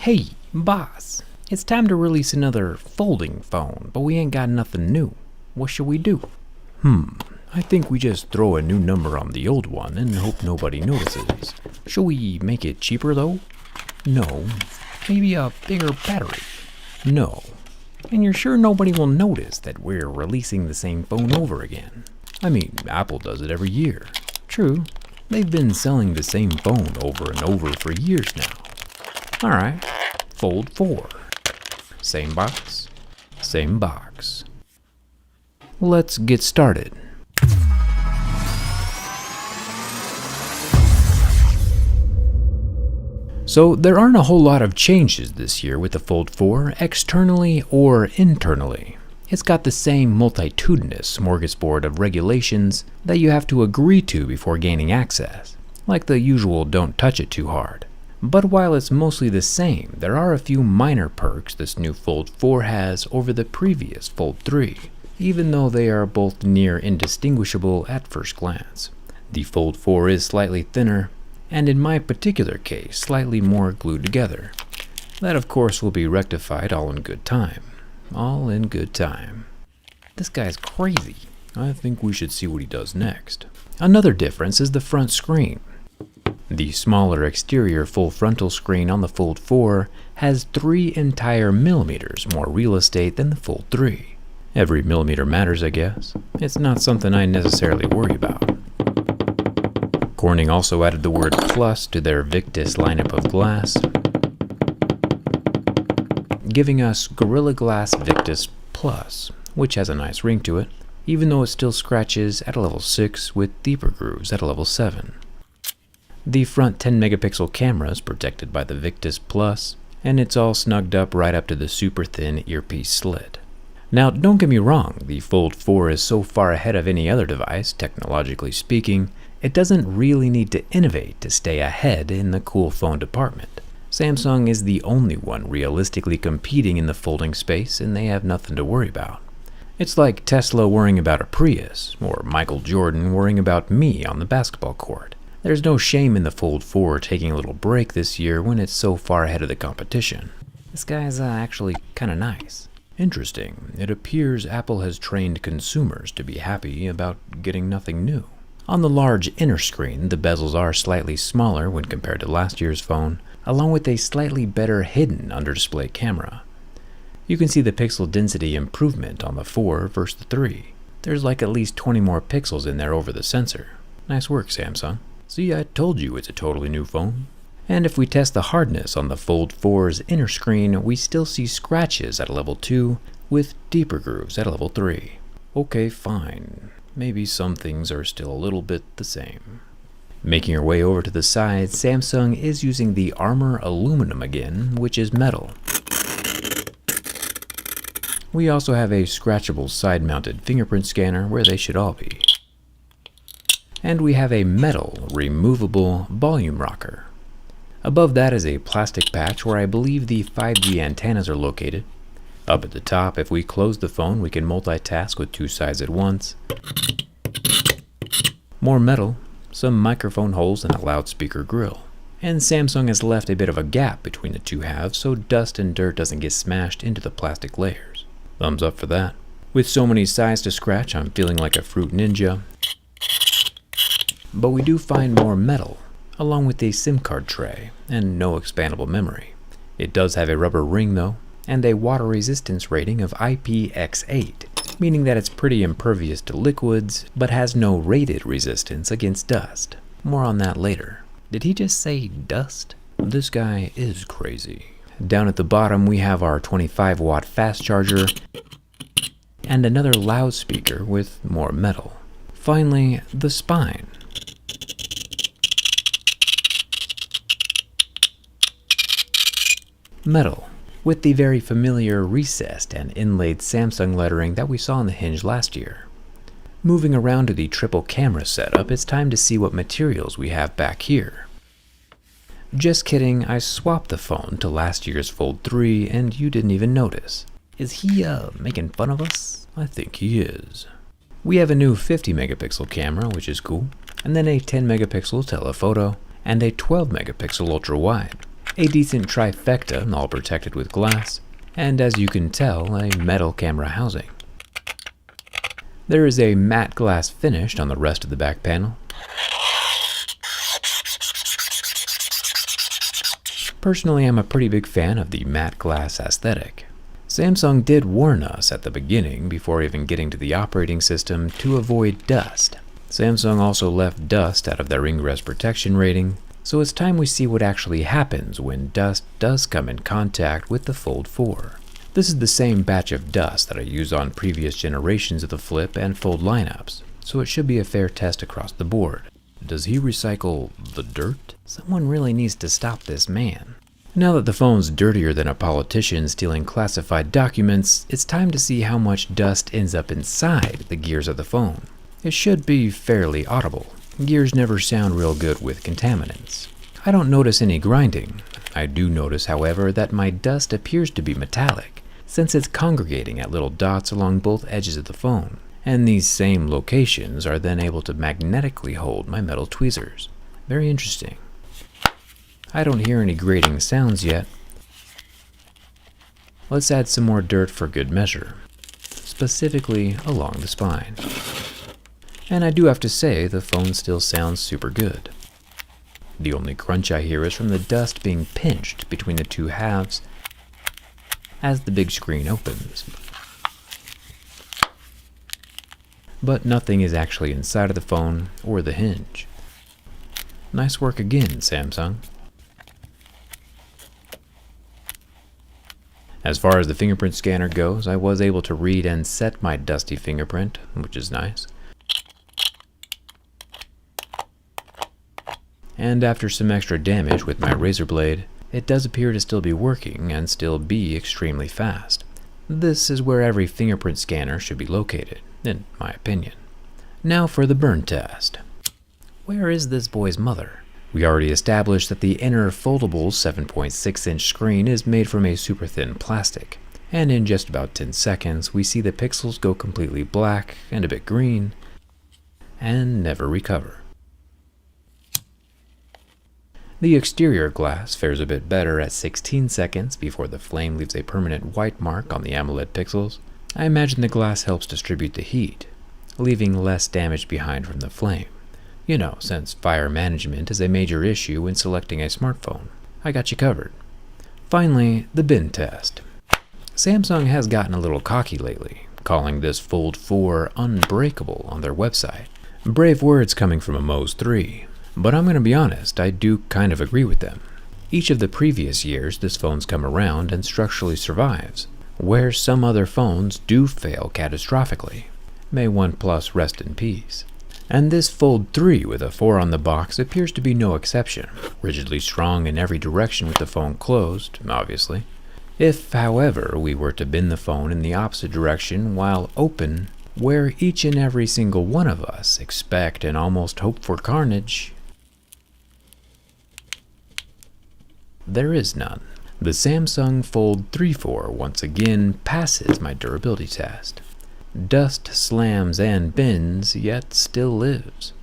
Hey, boss, it's time to release another folding phone, but we ain't got nothing new. What should we do? I think we just throw a new number on the old one and hope nobody notices. Should we make it cheaper though? No. Maybe a bigger battery? No. And you're sure nobody will notice that we're releasing the same phone over again? I mean, Apple does it every year. True. They've been selling the same phone over and over for years now. Alright, Fold 4. Same box, same box. Let's get started. So there aren't a whole lot of changes this year with the Fold 4, externally or internally. It's got the same multitudinous smorgasbord of regulations that you have to agree to before gaining access, like the usual don't touch it too hard. But while it's mostly the same, there are a few minor perks this new Fold 4 has over the previous Fold 3, even though they are both near indistinguishable at first glance. The Fold 4 is slightly thinner, and in my particular case, slightly more glued together. That of course will be rectified all in good time. All in good time. This guy's crazy. I think we should see what he does next. Another difference is the front screen. The smaller exterior full frontal screen on the Fold 4 has 3 entire millimeters more real estate than the Fold 3. Every millimeter matters, I guess. It's not something I necessarily worry about. Corning also added the word plus to their Victus lineup of glass, giving us Gorilla Glass Victus Plus, which has a nice ring to it, even though it still scratches at a level 6 with deeper grooves at a level 7. The front 10 megapixel camera is protected by the Victus Plus, and it's all snugged up right up to the super thin earpiece slit. Now, don't get me wrong, the Fold 4 is so far ahead of any other device, technologically speaking, it doesn't really need to innovate to stay ahead in the cool phone department. Samsung is the only one realistically competing in the folding space, and they have nothing to worry about. It's like Tesla worrying about a Prius, or Michael Jordan worrying about me on the basketball court. There's no shame in the Fold 4 taking a little break this year when it's so far ahead of the competition. This guy's actually kinda nice. Interesting, it appears Apple has trained consumers to be happy about getting nothing new. On the large inner screen, the bezels are slightly smaller when compared to last year's phone, along with a slightly better hidden under-display camera. You can see the pixel density improvement on the 4 versus the 3. There's like at least 20 more pixels in there over the sensor. Nice work, Samsung. See, I told you it's a totally new phone. And if we test the hardness on the Fold 4's inner screen, we still see scratches at a level 2 with deeper grooves at a level 3. Okay, fine. Maybe some things are still a little bit the same. Making our way over to the side, Samsung is using the Armor aluminum again, which is metal. We also have a scratchable side-mounted fingerprint scanner where they should all be. And we have a metal, removable volume rocker. Above that is a plastic patch where I believe the 5G antennas are located. Up at the top, if we close the phone, we can multitask with 2 sides at once. More metal, some microphone holes, and a loudspeaker grill. And Samsung has left a bit of a gap between the two halves so dust and dirt doesn't get smashed into the plastic layers. Thumbs up for that. With so many sides to scratch, I'm feeling like a fruit ninja. But we do find more metal, along with a SIM card tray, and no expandable memory. It does have a rubber ring though, and a water resistance rating of IPX8, meaning that it's pretty impervious to liquids, but has no rated resistance against dust. More on that later. Did he just say dust? This guy is crazy. Down at the bottom we have our 25-watt fast charger, and another loudspeaker with more metal. Finally, the spine. Metal, with the very familiar recessed and inlaid Samsung lettering that we saw on the hinge last year. Moving around to the triple camera setup, it's time to see what materials we have back here. Just kidding, I swapped the phone to last year's Fold 3 and you didn't even notice. Is he making fun of us? I think he is. We have a new 50 megapixel camera, which is cool, and then a 10 megapixel telephoto, and a 12 megapixel ultra wide. A decent trifecta, all protected with glass, and as you can tell, a metal camera housing. There is a matte glass finish on the rest of the back panel. Personally, I'm a pretty big fan of the matte glass aesthetic. Samsung did warn us at the beginning, before even getting to the operating system, to avoid dust. Samsung also left dust out of their ingress protection rating, so it's time we see what actually happens when dust does come in contact with the Fold 4. This is the same batch of dust that I used on previous generations of the Flip and Fold lineups, so it should be a fair test across the board. Does he recycle the dirt? Someone really needs to stop this man. Now that the phone's dirtier than a politician stealing classified documents, it's time to see how much dust ends up inside the gears of the phone. It should be fairly audible. Gears never sound real good with contaminants. I don't notice any grinding. I do notice, however, that my dust appears to be metallic, since it's congregating at little dots along both edges of the phone, and these same locations are then able to magnetically hold my metal tweezers. Very interesting. I don't hear any grating sounds yet. Let's add some more dirt for good measure, specifically along the spine. And I do have to say, the phone still sounds super good. The only crunch I hear is from the dust being pinched between the two halves as the big screen opens. But nothing is actually inside of the phone or the hinge. Nice work again, Samsung. As far as the fingerprint scanner goes, I was able to read and set my dusty fingerprint, which is nice. And after some extra damage with my razor blade, it does appear to still be working and still be extremely fast. This is where every fingerprint scanner should be located, in my opinion. Now for the burn test. Where is this boy's mother? We already established that the inner foldable 7.6-inch screen is made from a super thin plastic, and in just about 10 seconds we see the pixels go completely black and a bit green, and never recover. The exterior glass fares a bit better at 16 seconds before the flame leaves a permanent white mark on the AMOLED pixels. I imagine the glass helps distribute the heat, leaving less damage behind from the flame. You know, since fire management is a major issue when selecting a smartphone. I got you covered. Finally, the bin test. Samsung has gotten a little cocky lately, calling this Fold 4 Unbreakable on their website. Brave words coming from a Moz 3, but I'm going to be honest, I do kind of agree with them. Each of the previous years this phone's come around and structurally survives, where some other phones do fail catastrophically. May OnePlus rest in peace. And this Fold 3 with a 4 on the box appears to be no exception, rigidly strong in every direction with the phone closed, obviously. If, however, we were to bend the phone in the opposite direction while open, where each and every single one of us expect and almost hope for carnage, there is none. The Samsung Fold 3.4 once again passes my durability test. Dust slams and bends, yet still lives.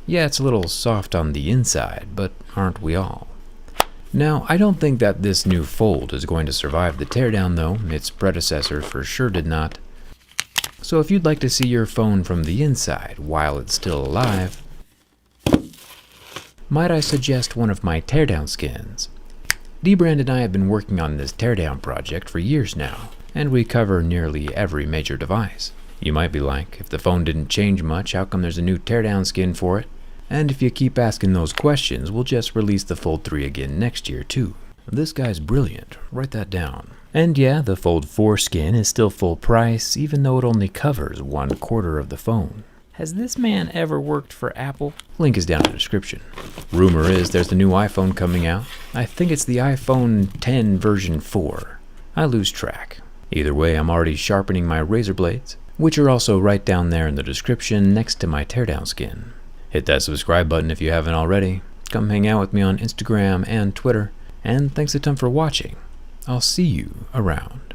Yeah, it's a little soft on the inside, but aren't we all? Now, I don't think that this new Fold is going to survive the teardown though, its predecessor for sure did not. So if you'd like to see your phone from the inside while it's still alive, might I suggest one of my teardown skins? D-Brand and I have been working on this teardown project for years now, and we cover nearly every major device. You might be like, if the phone didn't change much, how come there's a new teardown skin for it? And if you keep asking those questions, we'll just release the Fold 3 again next year too. This guy's brilliant, write that down. And yeah, the Fold 4 skin is still full price, even though it only covers 1/4 of the phone. Has this man ever worked for Apple? Link is down in the description. Rumor is there's the new iPhone coming out. I think it's the iPhone 10 version 4. I lose track. Either way, I'm already sharpening my razor blades, which are also right down there in the description next to my teardown skin. Hit that subscribe button if you haven't already. Come hang out with me on Instagram and Twitter. And thanks a ton for watching. I'll see you around.